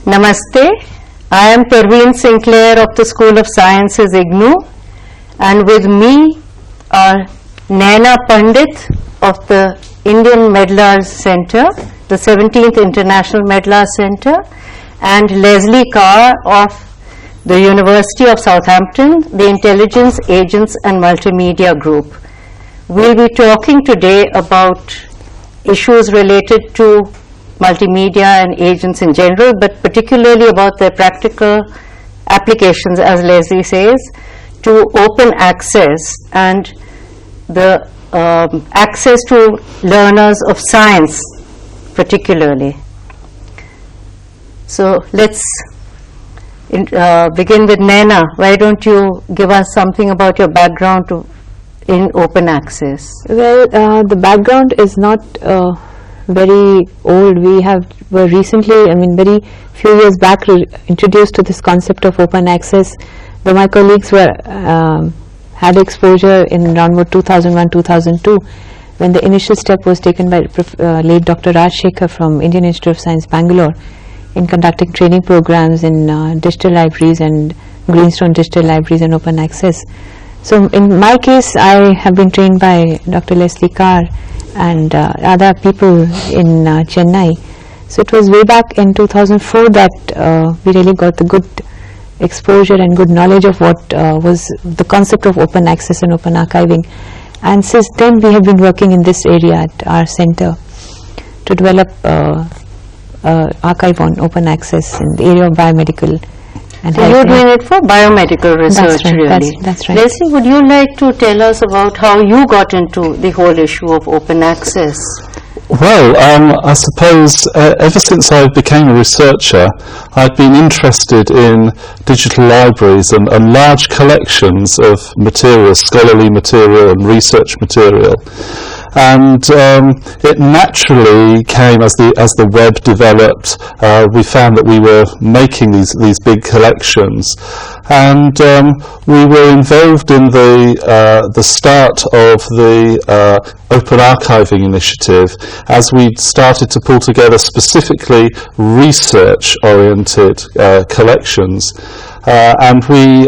Namaste. I am Parveen Sinclair of the School of Sciences, IGNOU, and with me are Naina Pandit of the Indian Medlar Center, the 17th International Medlar Center, and Leslie Carr of the University of Southampton, the Intelligence, Agents and Multimedia Group. We'll be talking today about issues related to multimedia and agents in general, but particularly about their practical applications, as Leslie says, to open access and the access to learners of science particularly. So let's begin with Naina. Why don't you give us something about your background in open access? Well, the background is not very old. We were recently, very few years back, introduced to this concept of open access. Though my colleagues had exposure in around 2001-2002, when the initial step was taken by late Dr. Raj Shekhar from Indian Institute of Science, Bangalore, in conducting training programs in digital libraries and Greenstone digital libraries and open access. So in my case, I have been trained by Dr. Leslie Carr and other people in Chennai. So it was way back in 2004 that we really got the good exposure and good knowledge of what was the concept of open access and open archiving. And since then we have been working in this area at our center to develop archive on open access in the area of biomedical. And so you're doing it for biomedical research, that's right, really. That's right. Leslie, would you like to tell us about how you got into the whole issue of open access? Well, I suppose ever since I became a researcher, I've been interested in digital libraries and large collections of material, scholarly material and research material. And it naturally came as the web developed. We found that we were making these big collections, and we were involved in the start of the Open Archiving Initiative, as we started to pull together specifically research-oriented collections. And we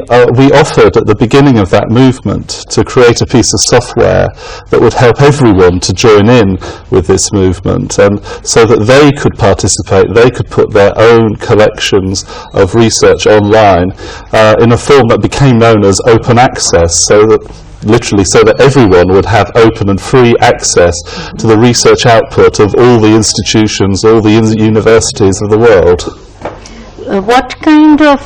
offered at the beginning of that movement to create a piece of software that would help everyone to join in with this movement, and so that they could participate, they could put their own collections of research online in a form that became known as open access, so that everyone would have open and free access to the research output of all the institutions, all the universities of the world. What kind of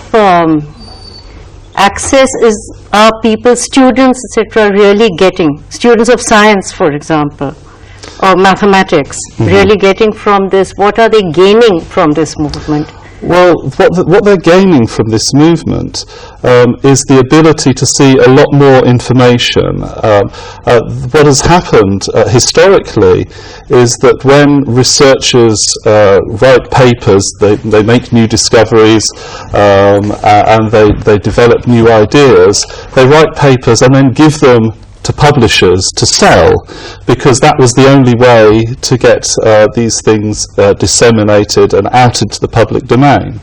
access are people, students, etc., really getting? Students of science, for example, or mathematics, really getting from this? What are they gaining from this movement? Well, what they're gaining from this movement is the ability to see a lot more information. What has happened historically is that when researchers write papers, they make new discoveries and they develop new ideas. They write papers and then give them to publishers to sell, because that was the only way to get these things disseminated and out into the public domain.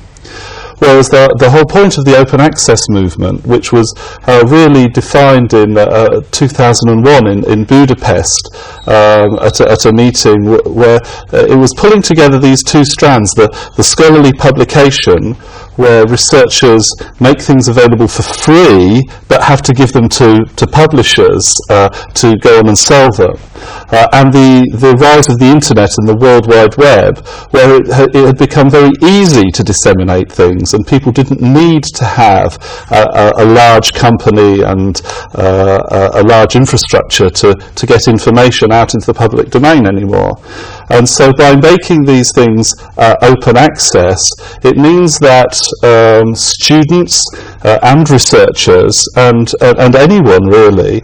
Whereas the whole point of the open access movement, which was really defined in 2001 in Budapest at a meeting where it was pulling together these two strands, the scholarly publication, where researchers make things available for free but have to give them to publishers to go on and sell them. And the rise of the internet and the World Wide Web, where it had become very easy to disseminate things, and people didn't need to have a large company and a large infrastructure to get information out into the public domain anymore. And so by making these things open access, it means that students and researchers and anyone really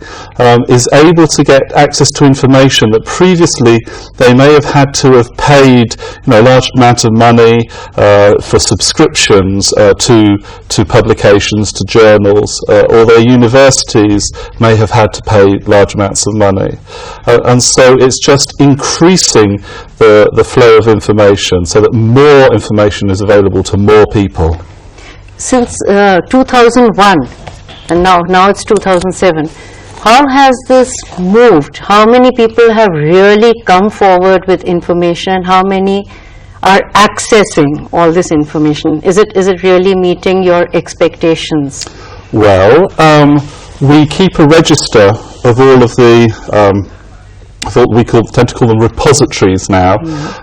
is able to get access to information that previously they may have had to have paid a large amount of money for subscriptions to publications, to journals, or their universities may have had to pay large amounts of money. And so it's just increasing the flow of information so that more information is available to more people. Since 2001, and now it's 2007, how has this moved? How many people have really come forward with information, and how many are accessing all this information? Is it really meeting your expectations? Well, we keep a register of all of the we tend to call them repositories now,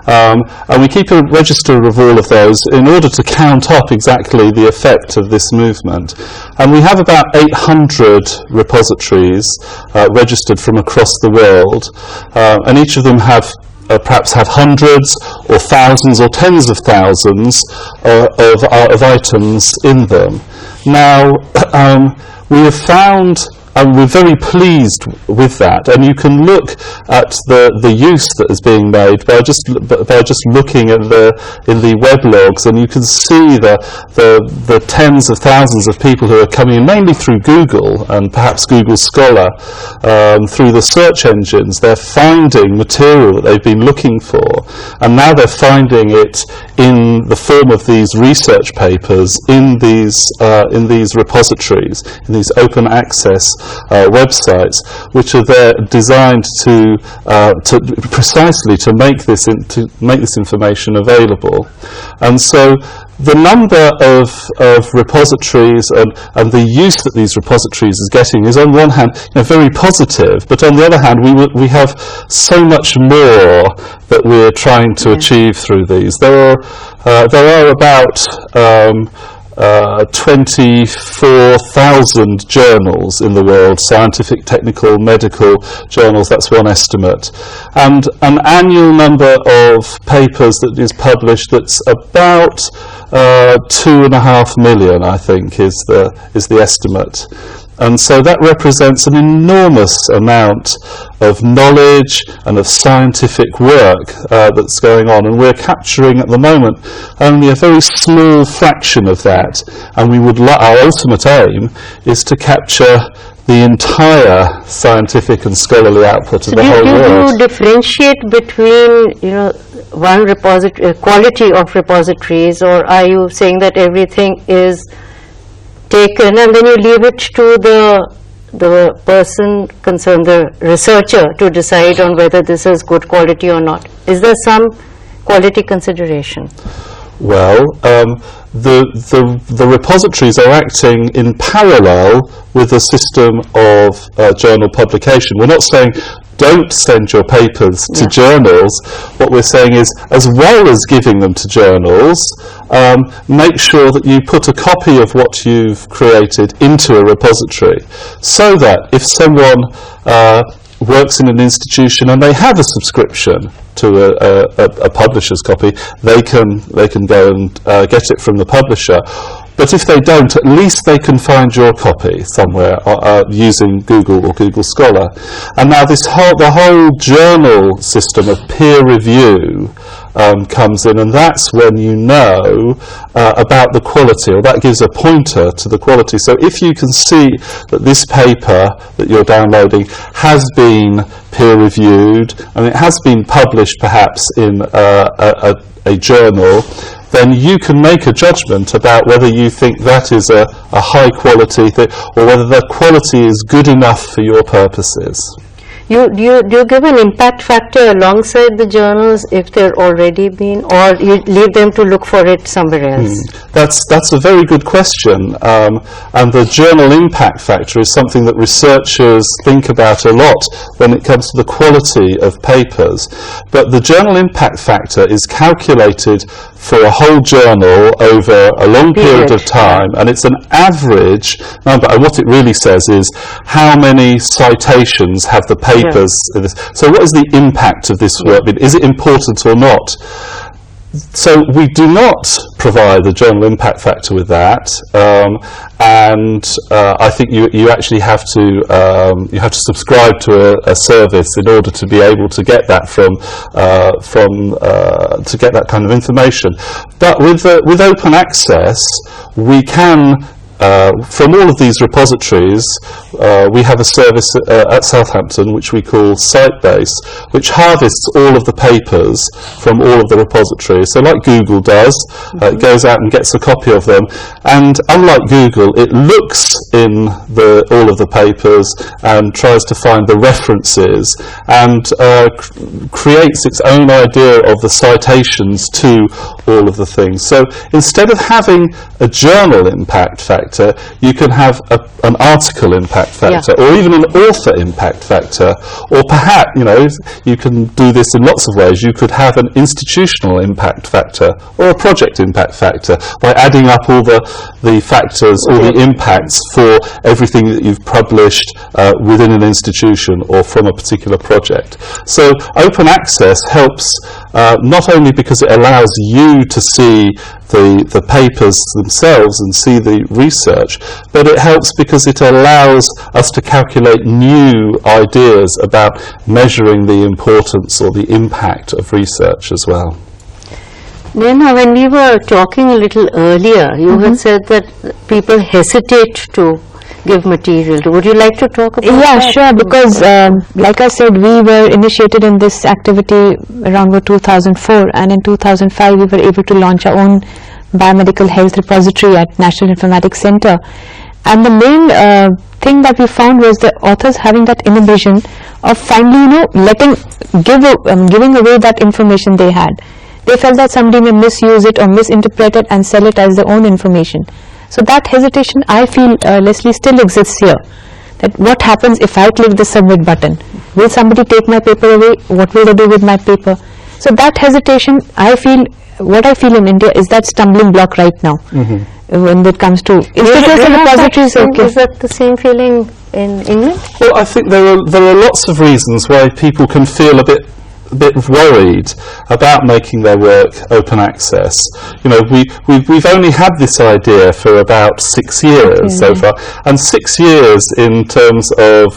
and we keep a register of all of those in order to count up exactly the effect of this movement. And we have about 800 repositories registered from across the world, and each of them perhaps have hundreds or thousands or tens of thousands of items in them. Now, we have found, and we're very pleased with that, and you can look at the use that is being made by just looking at in the web logs, and you can see the tens of thousands of people who are coming in, mainly through Google and perhaps Google Scholar, through the search engines. They're finding material that they've been looking for, and now they're finding it in the form of these research papers in these repositories, in these open access websites, which are there designed to precisely to make this information available. And so the number of repositories and the use that these repositories is getting is, on one hand, very positive, but on the other hand, we have so much more that we're trying to achieve through these. There are about 24,000 journals in the world, scientific, technical, medical journals, that's one estimate. And an annual number of papers that is published that's about 2.5 million, I think, is the estimate. And so that represents an enormous amount of knowledge and of scientific work that's going on, and we're capturing at the moment only a very small fraction of that, and our ultimate aim is to capture the entire scientific and scholarly output of the whole world. Do you differentiate between one repository, quality of repositories, or are you saying that everything is taken and then you leave it to the person concerned, the researcher, to decide on whether this is good quality or not? Is there some quality consideration? Well, the repositories are acting in parallel with a system of journal publication. We're not saying don't send your papers to journals. What we're saying is, as well as giving them to journals, make sure that you put a copy of what you've created into a repository, so that if someone works in an institution and they have a subscription to a publisher's copy, they can go and get it from the publisher. But if they don't, at least they can find your copy somewhere using Google or Google Scholar. And now the whole journal system of peer review comes in, and that's when you know about the quality, or that gives a pointer to the quality. So if you can see that this paper that you're downloading has been peer reviewed, and it has been published perhaps in a journal, then you can make a judgment about whether you think that is a high quality thing, or whether the quality is good enough for your purposes. Do you give an impact factor alongside the journals if they're already been, or you leave them to look for it somewhere else? That's a very good question, and the journal impact factor is something that researchers think about a lot when it comes to the quality of papers. But the journal impact factor is calculated for a whole journal over a long period of time, and it's an average number, and what it really says is how many citations have the papers in this. So what is the impact of this work? Is it important or not? So we do not provide the journal impact factor with that, and I think you actually have to subscribe to a service in order to be able to get that to get that kind of information. But with open access, we can from all of these repositories, we have a service at Southampton which we call Sitebase, which harvests all of the papers from all of the repositories. So like Google does, it goes out and gets a copy of them, and unlike Google, it looks in all of the papers and tries to find the references and creates its own idea of the citations to all of the things. So instead of having a journal impact factor, you can have an article impact factor, or even an author impact factor, or perhaps, you can do this in lots of ways. You could have an institutional impact factor or a project impact factor by adding up all the factors or the impacts for everything that you've published within an institution or from a particular project. So open access helps not only because it allows you to see the papers themselves and see the research, but it helps because it allows us to calculate new ideas about measuring the importance or the impact of research as well. Naina, when we were talking a little earlier, you had said that people hesitate to give material. Would you like to talk about that? Yeah, sure, because like I said, we were initiated in this activity around 2004, and in 2005 we were able to launch our own biomedical health repository at National Informatics Center. And the main thing that we found was the authors having that inhibition of finally, giving away that information they had. They felt that somebody may misuse it or misinterpret it and sell it as their own information. So that hesitation, I feel, Leslie, still exists here. That what happens if I click the submit button? Will somebody take my paper away? What will they do with my paper? So that hesitation, what I feel in India is that stumbling block right now. When it comes to institutions and repositories. Is that the same feeling in England? Well, I think there are lots of reasons why people can feel a bit worried about making their work open access. We've only had this idea for about 6 years so far, and 6 years in terms of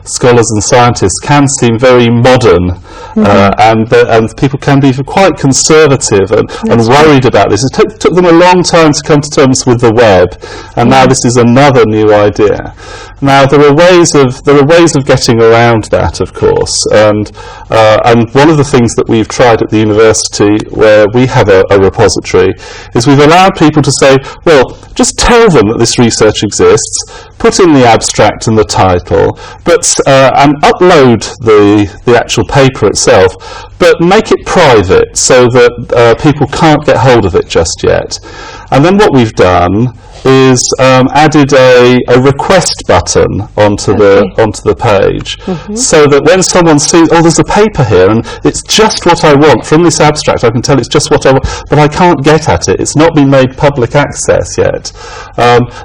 scholars and scientists can seem very modern, and people can be quite conservative and worried about this. It took them a long time to come to terms with the web, and now this is another new idea. Now there are ways of getting around that, of course, and one of the things that we've tried at the university, where we have a repository, is we've allowed people to say, well, just tell them that this research exists, put in the abstract and the title, and upload the actual paper itself, but make it private so that people can't get hold of it just yet. And then what we've done is added a request button onto the page, so that when someone sees, oh, there's a paper here and it's just what I want from this abstract, I can tell it's just what I want, but I can't get at it, it's not been made public access yet,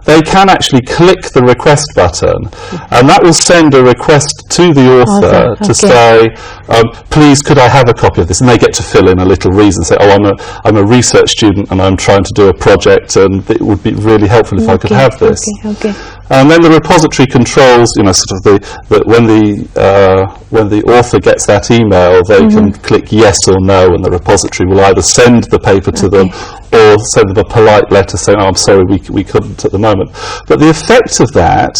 they can actually click the request button, and that will send a request to the author to say, please could I have a copy of this, and they get to fill in a little reason, say, oh, I'm a research student and I'm trying to do a project and it would be really helpful if I could have this. And then the repository controls, when the author gets that email, they can click yes or no, and the repository will either send the paper to them or send them a polite letter saying, oh, I'm sorry, we couldn't at the moment. But the effect of that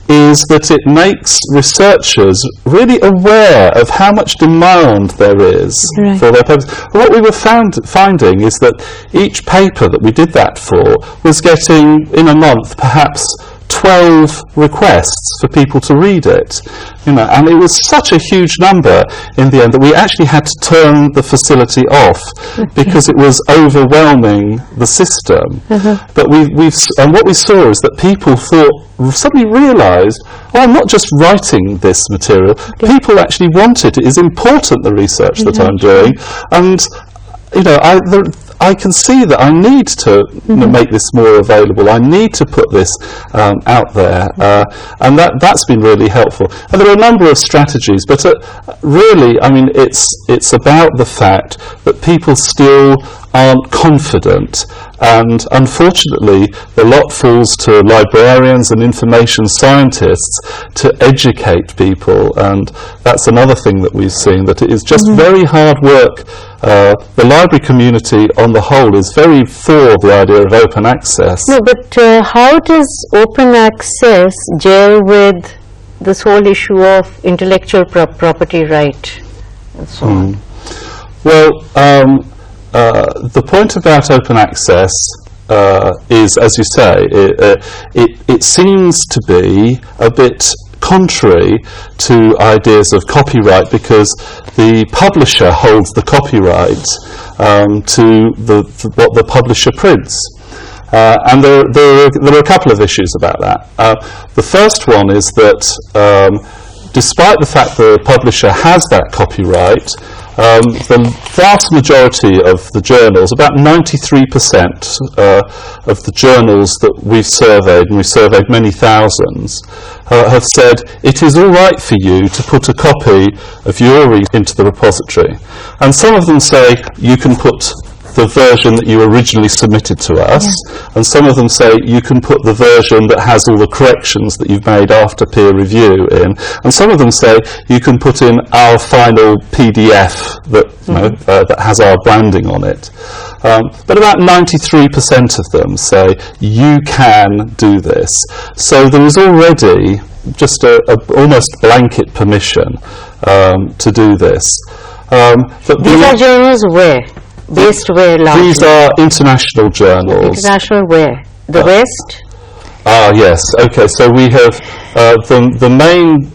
is that it makes researchers really aware of how much demand there is for their papers. What we were finding is that each paper that we did that for was getting, in a month, perhaps 12 requests for people to read it, and it was such a huge number in the end that we actually had to turn the facility off because it was overwhelming the system. But and what we saw is that people suddenly realised, oh, I'm not just writing this material, people actually want it. It is important, the research that I'm doing, and I can see that I need to make this more available. I need to put this out there, and that's been really helpful. And there are a number of strategies, but really, I mean, it's about the fact that people still aren't confident, and unfortunately the lot falls to librarians and information scientists to educate people, and that's another thing that we've seen, that it is just very hard work. The library community on the whole is very for the idea of open access. No, but how does open access gel with this whole issue of intellectual property right and so on? Well, the point about open access is, as you say, it seems to be a bit contrary to ideas of copyright, because the publisher holds the copyright to what the publisher prints. And there are a couple of issues about that. The first one is that despite the fact the publisher has that copyright, the vast majority of the journals, about 93% of the journals that we've surveyed, and we've surveyed many thousands, have said it is all right for you to put a copy of your read into the repository. And some of them say you can put the version that you originally submitted to us, and some of them say you can put the version that has all the corrections that you've made after peer review in, and some of them say you can put in our final PDF that that has our branding on it. But about 93% of them say you can do this. So there is already just a almost blanket permission to do this. But these are journals where? Based where largely? These are international journals. International where? The West? Yes. Okay. So we have the main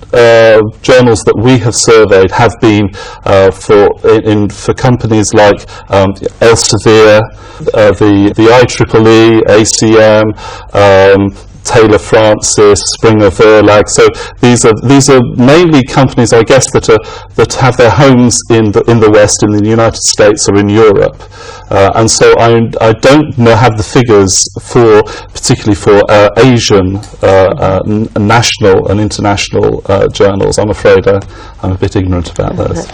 journals that we have surveyed have been for companies like Elsevier, the IEEE, ACM. Taylor Francis, Springer Verlag. So these are mainly companies, I guess, that have their homes in the West, in the United States or in Europe. And so I don't have the figures particularly for Asian national and international journals. I'm afraid I'm a bit ignorant about those.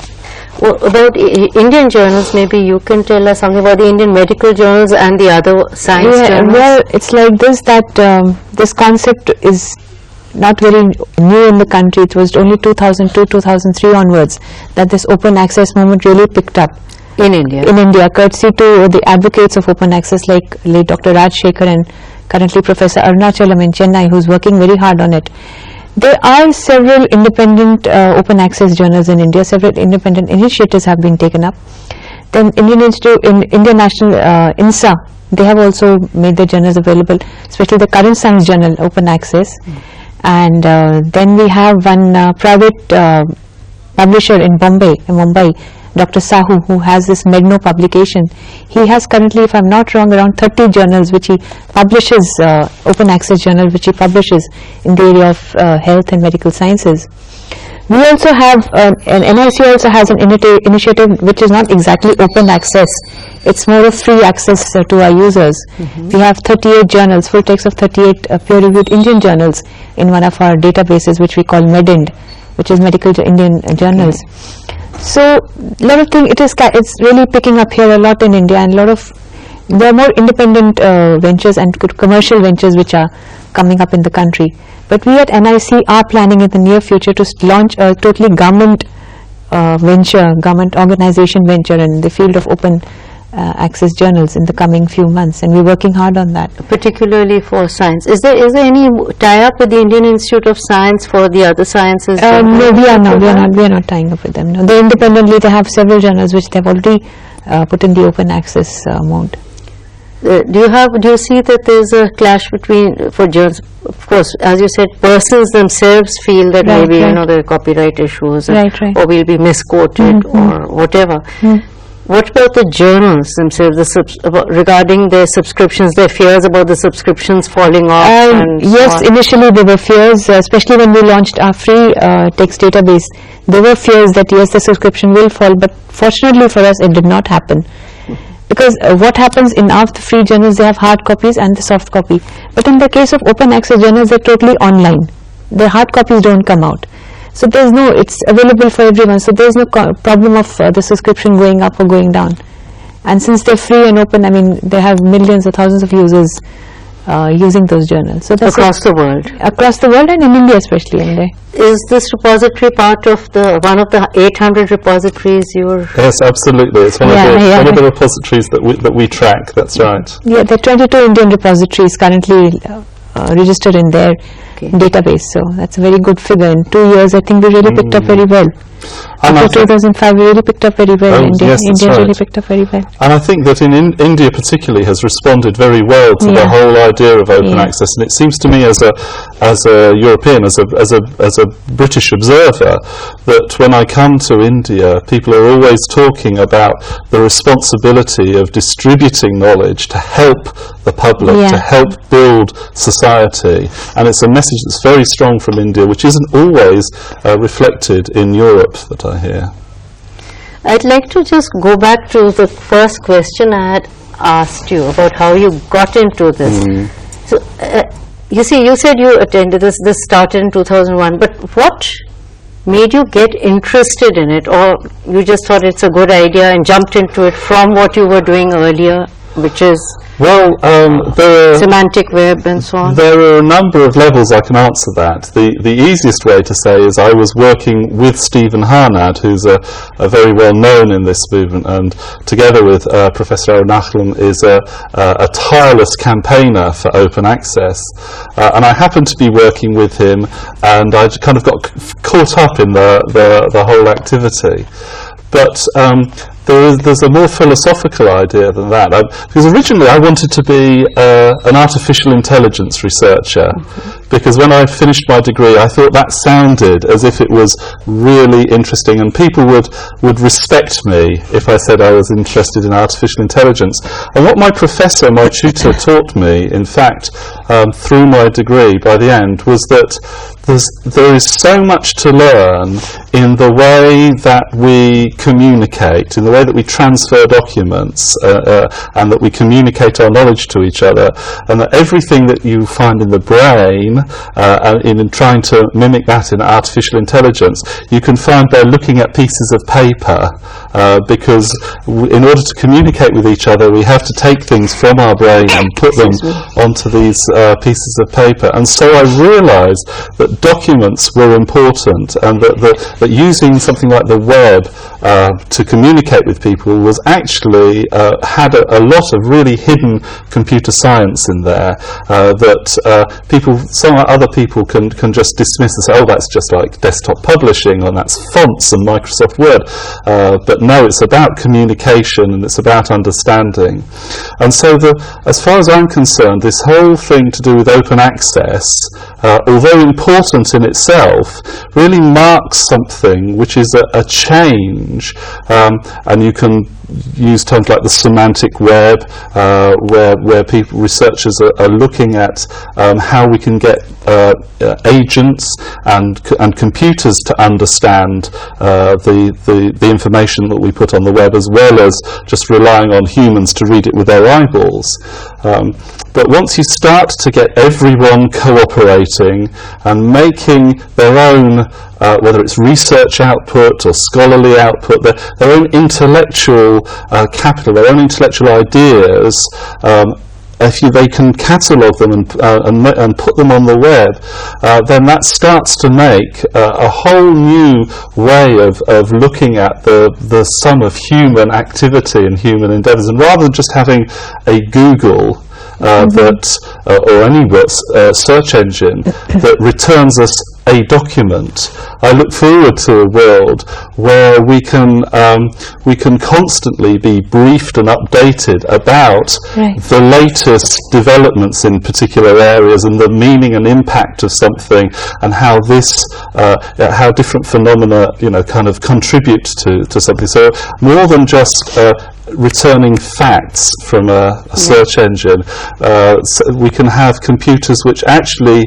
Well, about Indian journals, maybe you can tell us something about the Indian medical journals and the other science journals. Well, it's like this, that this concept is not very new in the country. It was only 2002, 2003 onwards that this open access movement really picked up. In India? In India, courtesy to the advocates of open access like late Dr. Raj Shekhar and currently Professor Arunachalam in Chennai, who's working very hard on it. There are several independent open access journals in India. Several independent initiatives have been taken up. Then Indian National INSA, they have also made their journals available, especially the Current Science Journal, open access. And then we have one private publisher in Mumbai, Dr. Sahu, who has this Megno publication. He has currently, if I'm not wrong, around 30 journals which he publishes, open access journal which he publishes in the area of health and medical sciences. We also have, NIC also has an initiative which is not exactly open access. It's more of free access to our users. We have 38 journals, full text of 38 peer-reviewed Indian journals in one of our databases which we call MEDIND, which is Medical Indian Journals. So a lot of things, it's really picking up here a lot in India, and there are more independent ventures and commercial ventures which are coming up in the country. But we at NIC are planning in the near future to launch a totally government government organization venture in the field of open access journals in the coming few months, and we're working hard on that. Particularly for science. Is there any tie-up with the Indian Institute of Science for the other sciences? No, we are not tying up with them. No, they independently, they have several journals which they've already put in the open access mode. Do you see that there's a clash between, for journals, of course, as you said, persons themselves feel that maybe there are copyright issues, or we'll be misquoted or whatever. What about the journals themselves, regarding their subscriptions, their fears about the subscriptions falling off? Yes, initially there were fears, especially when we launched our free text database. There were fears that yes, the subscription will fall, but fortunately for us it did not happen. Because what happens in our free journals, they have hard copies and the soft copy. But in the case of open access journals, they're totally online. The hard copies don't come out. So it's available for everyone. So there's no problem of the subscription going up or going down. And since they're free and open, I mean, they have millions or thousands of users using those journals. So that's Across the world. across the world and in India especially. Is this repository part of one of the 800 repositories you're... Yes, absolutely. It's one of the repositories that we track. That's right. Yeah, there are 22 Indian repositories currently registered in their database. So that's a very good figure. In 2 years, I think we really picked up very well. After 2005, we really picked up very well. India really picked up very well. And I think that in India particularly has responded very well to the whole idea of open access. And it seems to me, as a European, as a British observer, that when I come to India, people are always talking about the responsibility of distributing knowledge to help the public, to help build society. And it's a message that's very strong from India, which isn't always reflected in Europe, that I hear. I'd like to just go back to the first question I had asked you about how you got into this. So, you see, you said you attended this started in 2001, but what made you get interested in it, or you just thought it's a good idea and jumped into it from what you were doing earlier, which is semantic web and so on? There are a number of levels I can answer that. The easiest way to say is I was working with Stephen Harnad, who's a very well known in this movement, and together with Professor Arunachlan is a tireless campaigner for open access. And I happened to be working with him, and I kind of got caught up in the whole activity. But there's a more philosophical idea than that. Because originally I wanted to be an artificial intelligence researcher, because when I finished my degree I thought that sounded as if it was really interesting and people would respect me if I said I was interested in artificial intelligence. And what my professor, my tutor, taught me, in fact, through my degree by the end, was that there is so much to learn in the way that we communicate, in the way that we transfer documents, and that we communicate our knowledge to each other, and that everything that you find in the brain, and in trying to mimic that in artificial intelligence, you can find by looking at pieces of paper, because in order to communicate with each other we have to take things from our brain and put them onto these pieces of paper. And so I realized that documents were important, and that using something like the web to communicate with people was actually had a lot of really hidden computer science in there, that some other people can just dismiss and say, oh, that's just like desktop publishing, and that's fonts and Microsoft Word. But no, it's about communication and it's about understanding. And so as far as I'm concerned, this whole thing to do with open access, although important in itself, really marks something which is a change, and you can use terms like the semantic web, where researchers are looking at how we can get agents and computers to understand the information that we put on the web, as well as just relying on humans to read it with their eyeballs. But once you start to get everyone cooperating and making their own, whether it's research output or scholarly output, their own intellectual capital, their own intellectual ideas, if they can catalogue them and put them on the web, then that starts to make a whole new way of looking at the sum of human activity and human endeavours. And rather than just having a Google or any search engine that returns us a document, I look forward to a world where we can constantly be briefed and updated about the latest developments in particular areas and the meaning and impact of something, and how how different phenomena kind of contribute to something. So more than just returning facts from a search engine, so we can have computers which actually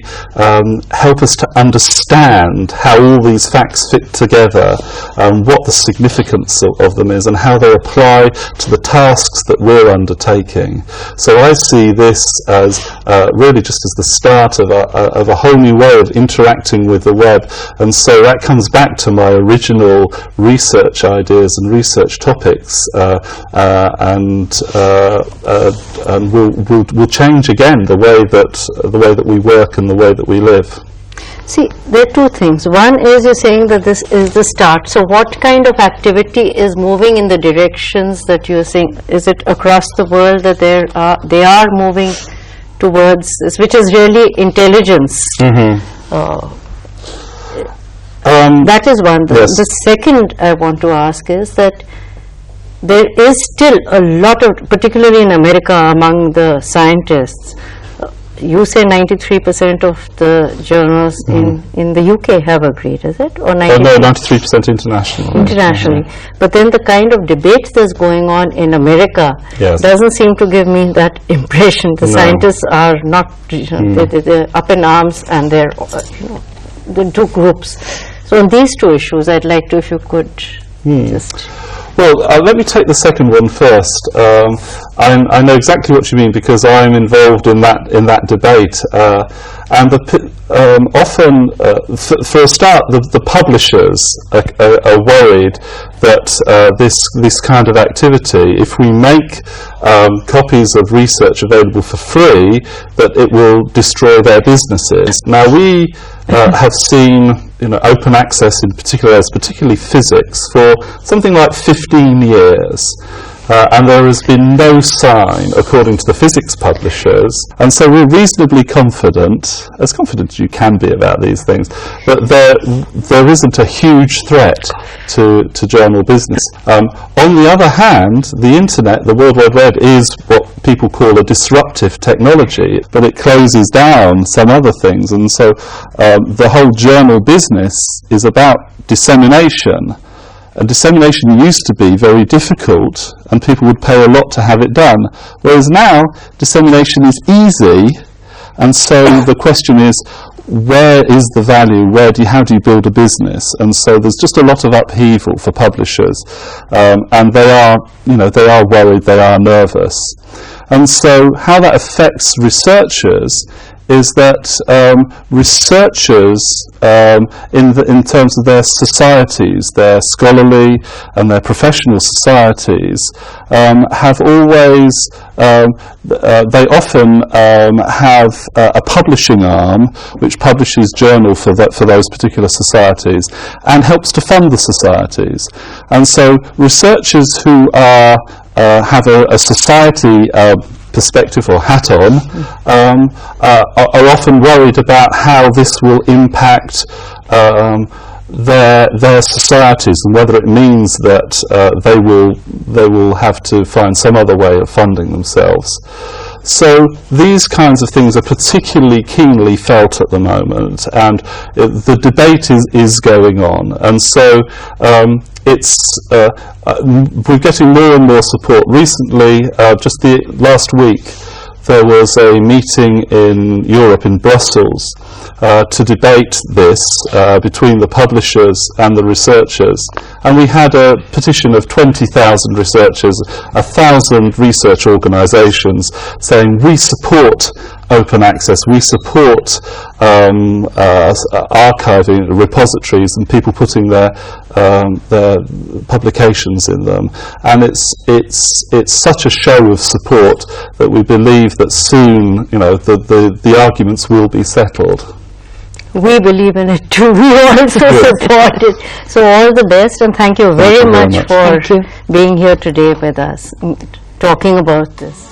help us to understand how all these facts fit together, what the significance of them is, and how they apply to the tasks that we're undertaking. So I see this as really just as the start of a whole new way of interacting with the web. And so that comes back to my original research ideas and research topics, and will change again the way that we work and the way that we live. See, there are two things. One is you're saying that this is the start. So what kind of activity is moving in the directions that you're saying? Is it across the world that they are moving towards this, which is really intelligence? That is one. Yes. The second I want to ask is that there is still a lot of, particularly in America, among the scientists, you say 93% of the journals in the UK have agreed, is it? Or 93% international. Internationally. But then the kind of debate that's going on in America Yes. doesn't seem to give me that impression. The scientists are not, they're up in arms, and they're, the two groups. So on these two issues, I'd like to, if you could just... Well, let me take the second one first. I know exactly what you mean because I'm involved in that debate, and often, for a start, the publishers are worried that this kind of activity, if we make copies of research available for free, that it will destroy their businesses. Now we have seen open access in particular, as particularly physics, for something like 15 years. And there has been no sign, according to the physics publishers, and so we're reasonably confident as you can be about these things, that there isn't a huge threat to journal business. On the other hand, the internet, the World Wide Web, is what people call a disruptive technology, but it closes down some other things, and so the whole journal business is about dissemination. And dissemination used to be very difficult, and people would pay a lot to have it done, whereas now dissemination is easy, and so the question is, where is the value? How do you build a business? And so there's just a lot of upheaval for publishers, and they are worried, they are nervous, and so how that affects researchers is that researchers, in terms of their societies, their scholarly and their professional societies, have always, they often have a publishing arm which publishes journal for those particular societies and helps to fund the societies. And so researchers who have a society perspective or hat on, are often worried about how this will impact their societies, and whether it means that they will have to find some other way of funding themselves. So these kinds of things are particularly keenly felt at the moment, and the debate is going on, and so we're getting more and more support. Recently, just last week, there was a meeting in Europe, in Brussels, to debate this between the publishers and the researchers, and we had a petition of 20,000 researchers, 1,000 research organisations saying we support open access, we support archiving repositories and people putting their publications in them, and it's such a show of support that we believe that soon the arguments will be settled. We believe in it too. We also support it. So all the best, and thank you very much for being here today with us, talking about this.